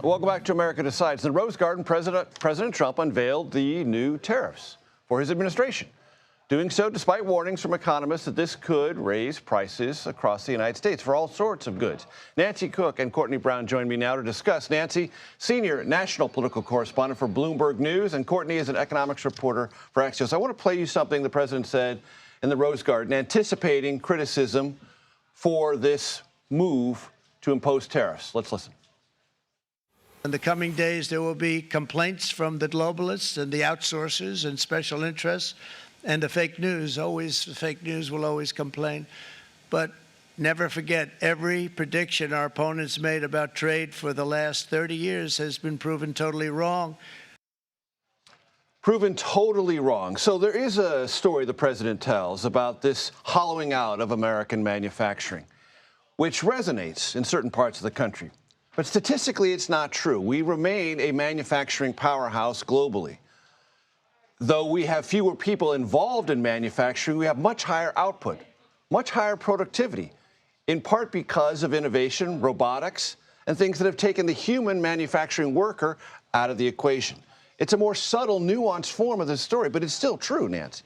Welcome back to America Decides. In the Rose Garden, President Trump unveiled the new tariffs for his administration, doing so despite warnings from economists that this could raise prices across the United States for all sorts of goods. Nancy Cook and Courtenay Brown join me now to discuss. Nancy, senior national political correspondent for Bloomberg News, and Courtenay is an economics reporter for Axios. I want to play you something the president said in the Rose Garden, anticipating criticism for this move to impose tariffs. Let's listen. In the coming days, there will be complaints from the globalists and the outsourcers and special interests and the fake news. The fake news will always complain. But never forget, every prediction our opponents made about trade for the last 30 years has been proven totally wrong. Proven totally wrong. So there is a story the president tells about this hollowing out of American manufacturing, which resonates in certain parts of the country. But statistically, it's not true. We remain a manufacturing powerhouse globally. Though we have fewer people involved in manufacturing, we have much higher output, much higher productivity, in part because of innovation, robotics, and things that have taken the human manufacturing worker out of the equation. It's a more subtle, nuanced form of the story, but it's still true, Nancy.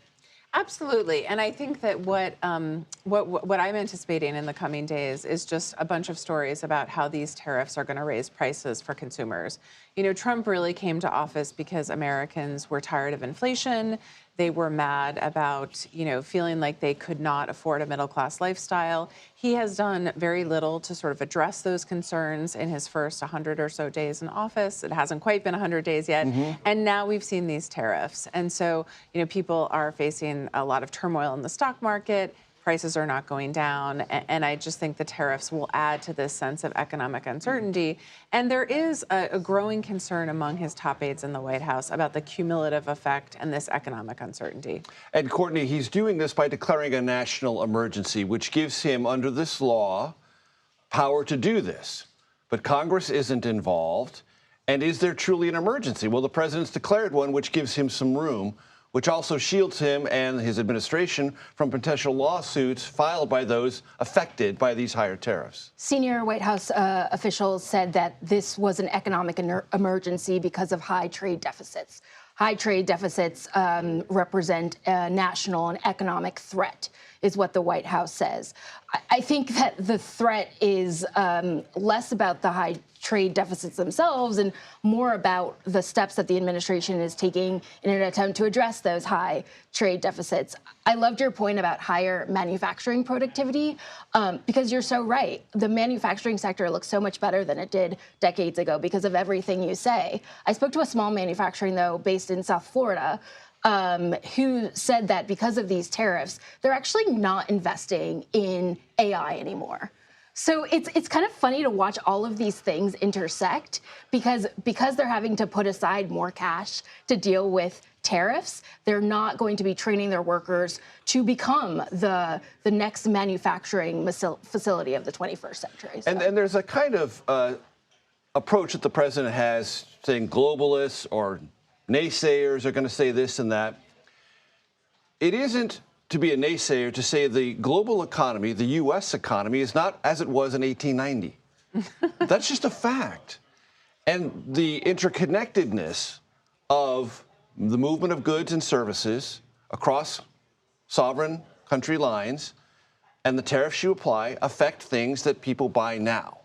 Absolutely. And I think that what I'm anticipating in the coming days is just a bunch of stories about how these tariffs are going to raise prices for consumers. You know, Trump really came to office because Americans were tired of inflation. They were mad about, feeling like they could not afford a middle-class lifestyle. He has done very little to sort of address those concerns in his first 100 or so days in office. It hasn't quite been 100 days yet. And now we've seen these tariffs. And so, people are facing a lot of turmoil in the stock market. Prices are not going down. And I just think the tariffs will add to this sense of economic uncertainty. And there is a growing concern among his top aides in the White House about the cumulative effect and this economic uncertainty. And Courtenay, he's doing this by declaring a national emergency, which gives him, under this law, power to do this. But Congress isn't involved. And is there truly an emergency? Well, the president's declared one, which gives him some room, which also shields him and his administration from potential lawsuits filed by those affected by these higher tariffs. Senior White House officials said that this was an economic emergency because of high trade deficits. High trade deficits represent a national and economic threat, is what the White House says. I think that the threat is less about the high trade deficits themselves and more about the steps that the administration is taking in an attempt to address those high trade deficits. I loved your point about higher manufacturing productivity because you're so right. The manufacturing sector looks so much better than it did decades ago because of everything you say. I spoke to a small manufacturing, though, based in South Florida, who said that because of these tariffs, they're actually not investing in AI anymore. So it's kind of funny to watch all of these things intersect because they're having to put aside more cash to deal with tariffs. They're not going to be training their workers to become the next manufacturing facility of the 21st century. So. And there's a kind of approach that the president has, saying globalists or naysayers are going to say this and that. It isn't to be a naysayer to say the global economy, the U.S. economy, is not as it was in 1890. That's just a fact. And the interconnectedness of the movement of goods and services across sovereign country lines and the tariffs you apply affect things that people buy now.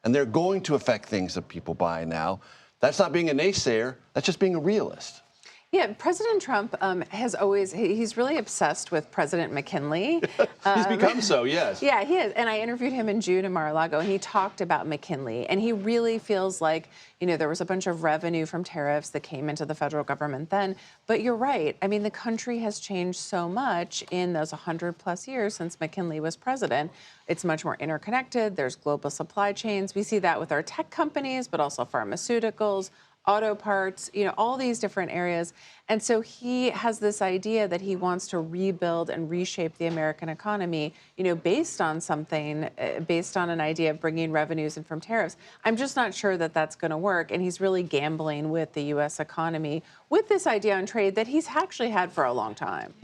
And they're going to affect things that people buy now. That's not being a naysayer. That's just being a realist. Yeah, President Trump he's really obsessed with President McKinley. He's become so, yes. Yeah, he is. And I interviewed him in June in Mar-a-Lago, and he talked about McKinley. And he really feels like, there was a bunch of revenue from tariffs that came into the federal government then. But you're right. I mean, the country has changed so much in those 100-plus years since McKinley was president. It's much more interconnected. There's global supply chains. We see that with our tech companies, but also pharmaceuticals, auto parts, all these different areas. And so he has this idea that he wants to rebuild and reshape the American economy, based on an idea of bringing revenues in from tariffs. I'm just not sure that that's going to work. And he's really gambling with the U.S. economy with this idea on trade that he's actually had for a long time.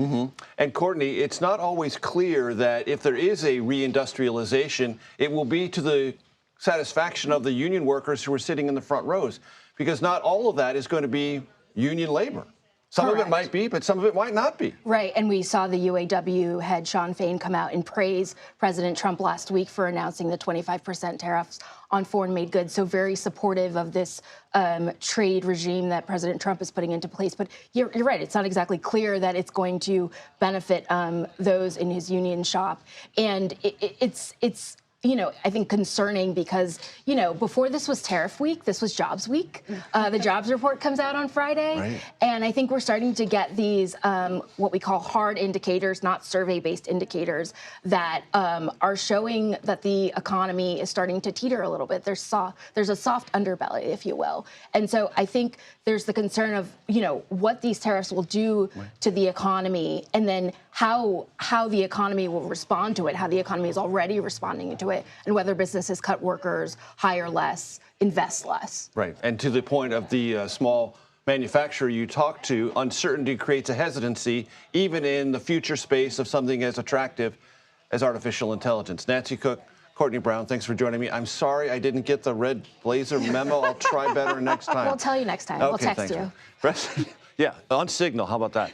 And Courtenay, it's not always clear that if there is a reindustrialization, it will be to the satisfaction of the union workers who are sitting in the front rows, because not all of that is going to be union labor. Some of it might be, but some of it might not be. Right, and we saw the UAW head Sean Fain come out and praise President Trump last week for announcing the 25% tariffs on foreign-made goods. So very supportive of this trade regime that President Trump is putting into place. But you're right, it's not exactly clear that it's going to benefit those in his union shop. And it's I think concerning because, before this was tariff week, this was jobs week. The jobs report comes out on Friday. Right. And I think we're starting to get these what we call hard indicators, not survey-based indicators, that are showing that the economy is starting to teeter a little bit. There's a soft underbelly, if you will. And so I think there's the concern of, what these tariffs will do to the economy, and then how the economy will respond to it, how the economy is already responding to it, and whether businesses cut workers, hire less, invest less. Right. And to the point of the small manufacturer you talk to, uncertainty creates a hesitancy, even in the future space of something as attractive as artificial intelligence. Nancy Cook, Courtenay Brown, thanks for joining me. I'm sorry I didn't get the red blazer memo. I'll try better next time. We'll tell you next time. Okay, We'll text thanks. you. Yeah, on Signal. How about that?